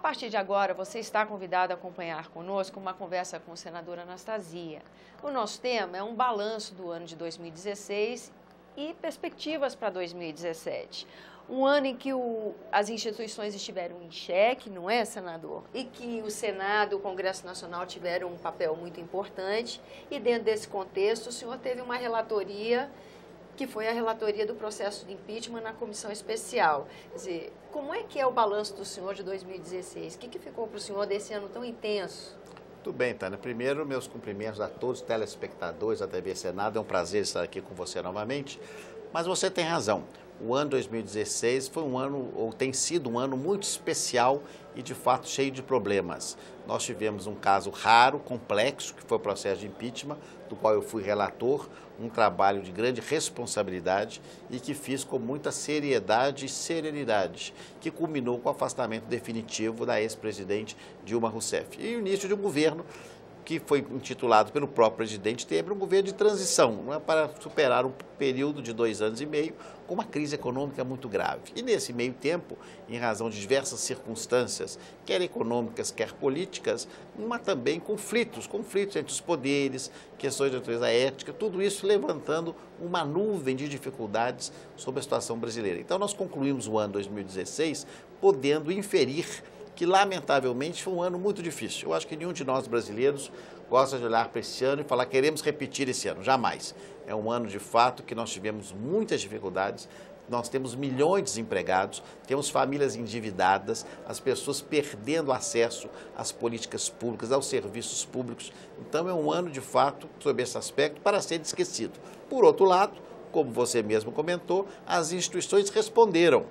partir de agora, você está convidado a acompanhar conosco uma conversa com a senadora Anastasia. O nosso tema é um balanço do ano de 2016 e perspectivas para 2017. Um ano em que as instituições estiveram em xeque, não é, senador? E que o Senado e o Congresso Nacional tiveram um papel muito importante. E dentro desse contexto, o senhor teve uma relatoria, que foi a relatoria do processo de impeachment na comissão especial. Quer dizer, como é que é o balanço do senhor de 2016? O que ficou para o senhor desse ano tão intenso? Tudo bem, Tânia. Primeiro, meus cumprimentos a todos os telespectadores da TV Senado. É um prazer estar aqui com você novamente. Mas você tem razão. O ano 2016 foi um ano, ou tem sido um ano muito especial e, de fato, cheio de problemas. Nós tivemos um caso raro, complexo, que foi o processo de impeachment, do qual eu fui relator, um trabalho de grande responsabilidade e que fiz com muita seriedade e serenidade, que culminou com o afastamento definitivo da ex-presidente Dilma Rousseff e o início de um governo que foi intitulado pelo próprio presidente Temer, um governo de transição, não é, para superar um período de 2 anos e meio com uma crise econômica muito grave. E nesse meio tempo, em razão de diversas circunstâncias, quer econômicas, quer políticas, mas também conflitos entre os poderes, questões de natureza ética, tudo isso levantando uma nuvem de dificuldades sobre a situação brasileira. Então nós concluímos o ano 2016 podendo inferir que, lamentavelmente, foi um ano muito difícil. Eu acho que nenhum de nós brasileiros gosta de olhar para esse ano e falar queremos repetir esse ano, jamais. É um ano, de fato, que nós tivemos muitas dificuldades, nós temos milhões de desempregados, temos famílias endividadas, as pessoas perdendo acesso às políticas públicas, aos serviços públicos. Então, é um ano, de fato, sob esse aspecto, para ser esquecido. Por outro lado, como você mesmo comentou, as instituições responderam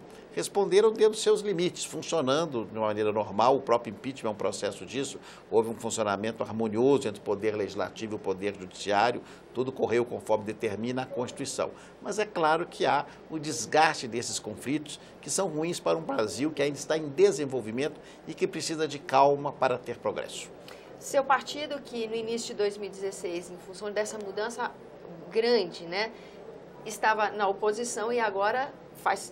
dentro dos seus limites, funcionando de uma maneira normal. O próprio impeachment é um processo disso. Houve um funcionamento harmonioso entre o Poder Legislativo e o Poder Judiciário. Tudo correu conforme determina a Constituição. Mas é claro que há o desgaste desses conflitos que são ruins para um Brasil que ainda está em desenvolvimento e que precisa de calma para ter progresso. Seu partido, que no início de 2016, em função dessa mudança grande, né, estava na oposição e agora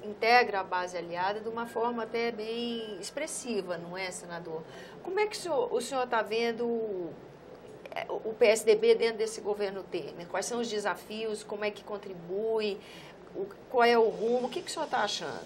integra a base aliada de uma forma até bem expressiva, não é, senador? Como é que o senhor está vendo o PSDB dentro desse governo Temer? Quais são os desafios? Como é que contribui? Qual é o rumo? O que o senhor está achando?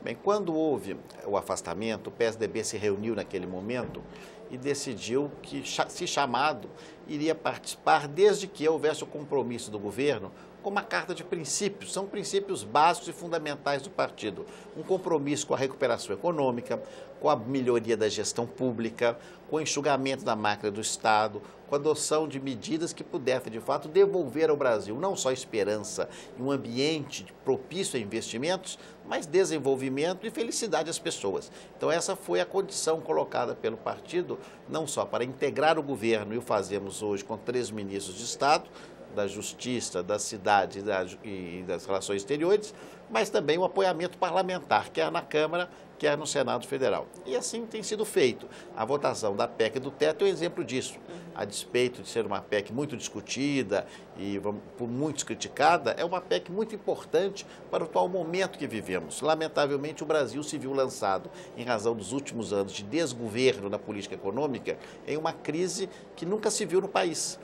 Bem, quando houve o afastamento, o PSDB se reuniu naquele momento e decidiu que, se chamado, iria participar desde que houvesse o compromisso do governo com uma carta de princípios. São princípios básicos e fundamentais do partido. Um compromisso com a recuperação econômica, com a melhoria da gestão pública, com o enxugamento da máquina do Estado, com a adoção de medidas que pudessem, de fato, devolver ao Brasil não só esperança em um ambiente propício a investimentos, mas desenvolvimento e felicidade às pessoas. Então essa foi a condição colocada pelo partido, não só para integrar o governo, e o fazemos hoje com 3 ministros de Estado, da Justiça, da Cidade e das Relações Exteriores, mas também o apoiamento parlamentar, quer na Câmara, quer no Senado Federal. E assim tem sido feito. A votação da PEC do teto é um exemplo disso. A despeito de ser uma PEC muito discutida e por muitos criticada, é uma PEC muito importante para o atual momento que vivemos. Lamentavelmente, o Brasil se viu lançado, em razão dos últimos anos de desgoverno na política econômica, em uma crise que nunca se viu no país.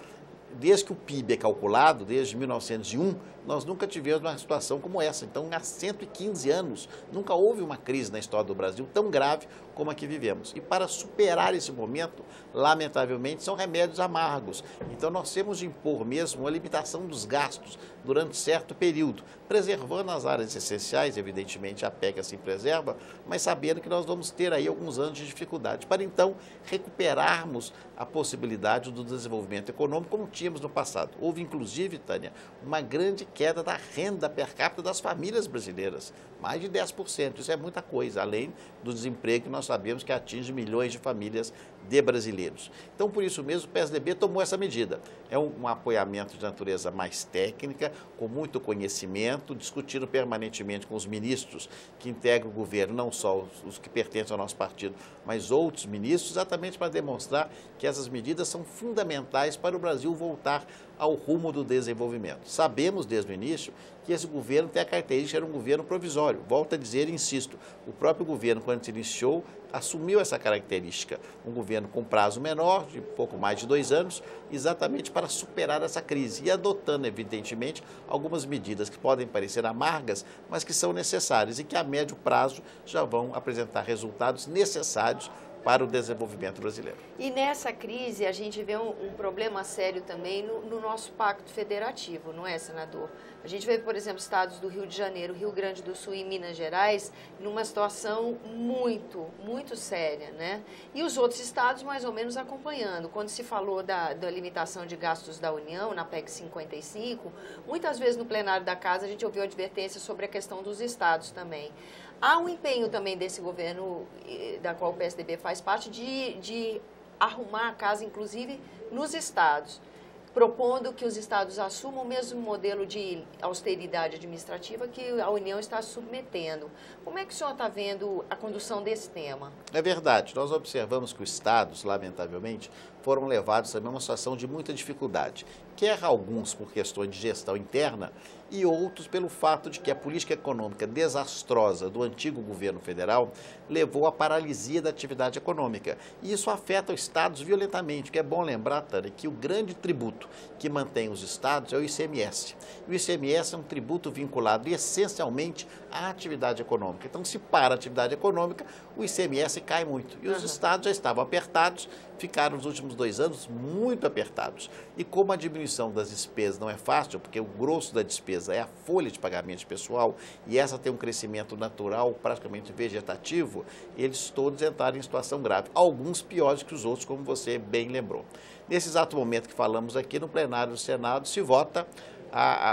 Desde que o PIB é calculado, desde 1901, nós nunca tivemos uma situação como essa. Então, há 115 anos, nunca houve uma crise na história do Brasil tão grave como a que vivemos. E para superar esse momento, lamentavelmente, são remédios amargos. Então, nós temos de impor mesmo uma limitação dos gastos durante certo período, preservando as áreas essenciais, evidentemente a PEC assim preserva, mas sabendo que nós vamos ter aí alguns anos de dificuldade, para então recuperarmos a possibilidade do desenvolvimento econômico como tínhamos no passado. Houve, inclusive, Tânia, uma grande queda da renda per capita das famílias brasileiras, mais de 10%. Isso é muita coisa, além do desemprego que nós sabemos que atinge milhões de famílias de brasileiros. Então, por isso mesmo, o PSDB tomou essa medida. É um apoiamento de natureza mais técnica, com muito conhecimento, discutindo permanentemente com os ministros que integram o governo, não só os que pertencem ao nosso partido, mas outros ministros, exatamente para demonstrar que essas medidas são fundamentais para o Brasil voltar voltar ao rumo do desenvolvimento. Sabemos desde o início que esse governo tem a característica de ser um governo provisório. Volto a dizer e insisto, o próprio governo, quando se iniciou, assumiu essa característica. Um governo com prazo menor, de pouco mais de 2 anos, exatamente para superar essa crise e adotando, evidentemente, algumas medidas que podem parecer amargas, mas que são necessárias e que a médio prazo já vão apresentar resultados necessários para o desenvolvimento brasileiro. E nessa crise a gente vê um problema sério também no nosso pacto federativo, não é, senador? A gente vê, por exemplo, estados do Rio de Janeiro, Rio Grande do Sul e Minas Gerais numa situação muito séria, né? E os outros estados mais ou menos acompanhando. Quando se falou da limitação de gastos da União, na PEC 55, muitas vezes no plenário da Casa a gente ouviu advertência sobre a questão dos estados também. Há um empenho também desse governo, da qual o PSDB faz parte, de arrumar a casa, inclusive, nos estados, propondo que os estados assumam o mesmo modelo de austeridade administrativa que a União está submetendo. Como é que o senhor está vendo a condução desse tema? É verdade, nós observamos que os estados, lamentavelmente, foram levados também a uma situação de muita dificuldade, quer alguns por questões de gestão interna e outros pelo fato de que a política econômica desastrosa do antigo governo federal levou à paralisia da atividade econômica. E isso afeta os estados violentamente, que é bom lembrar, Tânia, que o grande tributo que mantém os estados é o ICMS. E o ICMS é um tributo vinculado essencialmente à atividade econômica. Então, se para a atividade econômica, o ICMS cai muito. E os estados já estavam apertados, ficaram nos últimos 2 anos muito apertados. E como a diminuição das despesas não é fácil, porque o grosso da despesa é a folha de pagamento pessoal, e essa tem um crescimento natural, praticamente vegetativo, eles todos entraram em situação grave. Alguns piores que os outros, como você bem lembrou. Nesse exato momento que falamos aqui, no plenário do Senado, se vota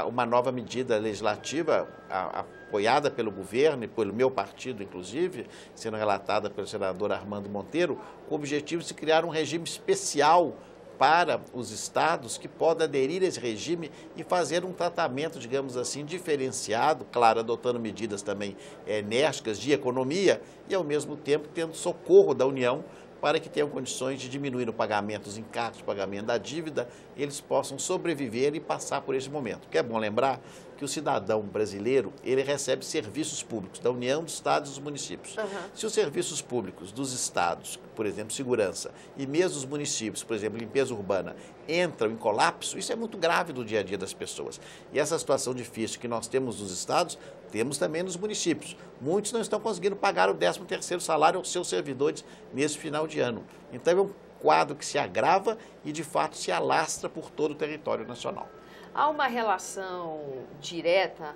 uma nova medida legislativa apoiada pelo governo e pelo meu partido, inclusive, sendo relatada pelo senador Armando Monteiro, com o objetivo de criar um regime especial para os estados que podem aderir a esse regime e fazer um tratamento, digamos assim, diferenciado, claro, adotando medidas também enérgicas de economia e, ao mesmo tempo, tendo socorro da União para que tenham condições de diminuir o pagamento, os encargos de pagamento da dívida, eles possam sobreviver e passar por esse momento. Que é bom lembrar que o cidadão brasileiro, ele recebe serviços públicos da União, dos estados e dos municípios. Se os serviços públicos dos estados, por exemplo, segurança, e mesmo os municípios, por exemplo, limpeza urbana, entram em colapso, isso é muito grave do dia a dia das pessoas. E essa situação difícil que nós temos nos estados, temos também nos municípios. Muitos não estão conseguindo pagar o 13º salário aos seus servidores nesse final de ano. Então, é um quadro que se agrava e, de fato, se alastra por todo o território nacional. Há uma relação direta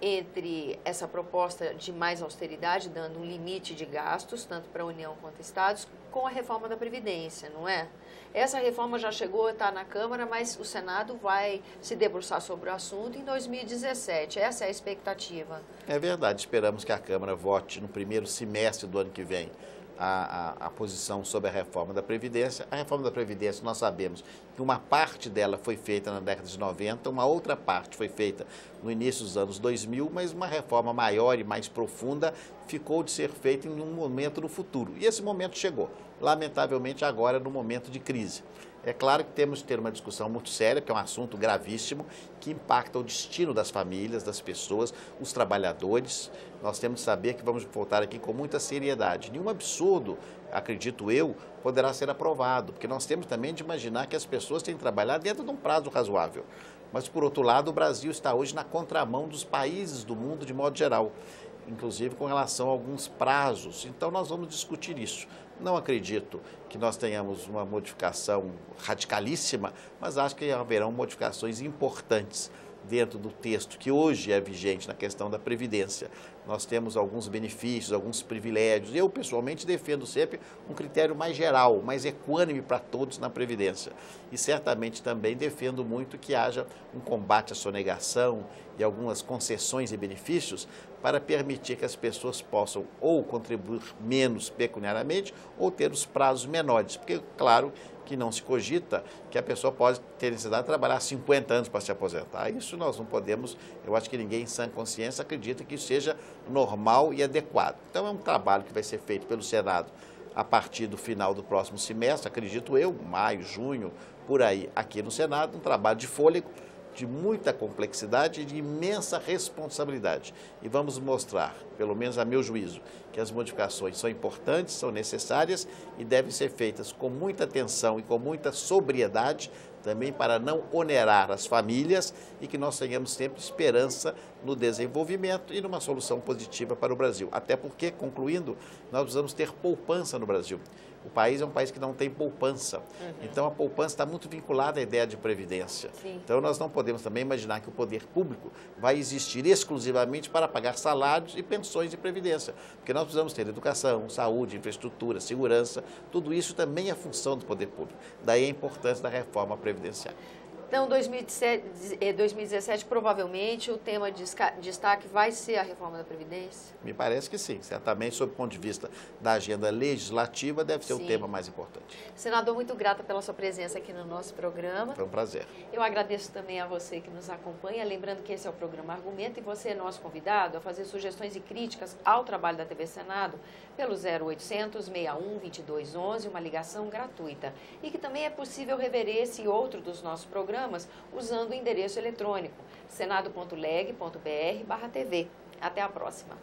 entre essa proposta de mais austeridade, dando um limite de gastos, tanto para a União quanto estados, com a reforma da Previdência, não é? Essa reforma já chegou a estar na Câmara, mas o Senado vai se debruçar sobre o assunto em 2017. Essa é a expectativa. É verdade, esperamos que a Câmara vote no primeiro semestre do ano que vem a posição sobre a reforma da Previdência. A reforma da Previdência, nós sabemos que uma parte dela foi feita na década de 90, uma outra parte foi feita no início dos anos 2000, mas uma reforma maior e mais profunda ficou de ser feita em um momento no futuro. E esse momento chegou, lamentavelmente agora no momento de crise. É claro que temos que ter uma discussão muito séria, que é um assunto gravíssimo, que impacta o destino das famílias, das pessoas, os trabalhadores. Nós temos que saber que vamos voltar aqui com muita seriedade. Nenhum absurdo, acredito eu, poderá ser aprovado, porque nós temos também de imaginar que as pessoas têm que trabalhar dentro de um prazo razoável. Mas, por outro lado, o Brasil está hoje na contramão dos países do mundo de modo geral, inclusive com relação a alguns prazos. Então, nós vamos discutir isso. Não acredito que nós tenhamos uma modificação radicalíssima, mas acho que haverão modificações importantes dentro do texto que hoje é vigente na questão da Previdência. Nós temos alguns benefícios, alguns privilégios. Eu, pessoalmente, defendo sempre um critério mais geral, mais equânime para todos na Previdência. E certamente também defendo muito que haja um combate à sonegação e algumas concessões e benefícios para permitir que as pessoas possam ou contribuir menos pecuniariamente ou ter os prazos menores. Porque, claro, que não se cogita que a pessoa pode ter necessidade de trabalhar 50 anos para se aposentar. Isso nós não podemos, eu acho que ninguém em sã consciência acredita que isso seja normal e adequado. Então é um trabalho que vai ser feito pelo Senado a partir do final do próximo semestre, acredito eu, maio, junho, por aí, aqui no Senado, um trabalho de fôlego, de muita complexidade e de imensa responsabilidade. E vamos mostrar, pelo menos a meu juízo, que as modificações são importantes, são necessárias e devem ser feitas com muita atenção e com muita sobriedade, também para não onerar as famílias e que nós tenhamos sempre esperança no desenvolvimento e numa solução positiva para o Brasil. Até porque, concluindo, nós precisamos ter poupança no Brasil. O país é um país que não tem poupança. Então, a poupança está muito vinculada à ideia de previdência. Sim. Então, nós não podemos também imaginar que o poder público vai existir exclusivamente para pagar salários e pensões de previdência. Porque nós precisamos ter educação, saúde, infraestrutura, segurança. Tudo isso também é função do poder público. Daí a importância da reforma previdenciária. Então, 2017, provavelmente, o tema de destaque vai ser a reforma da Previdência? Me parece que sim. Certamente, sob o ponto de vista da agenda legislativa, deve ser o tema mais importante. Senador, muito grata pela sua presença aqui no nosso programa. Foi um prazer. Eu agradeço também a você que nos acompanha. Lembrando que esse é o programa Argumento e você é nosso convidado a fazer sugestões e críticas ao trabalho da TV Senado pelo 0800 61 2211, uma ligação gratuita. E que também é possível rever esse e outro dos nossos programas usando o endereço eletrônico senado.leg.br/tv. Até a próxima.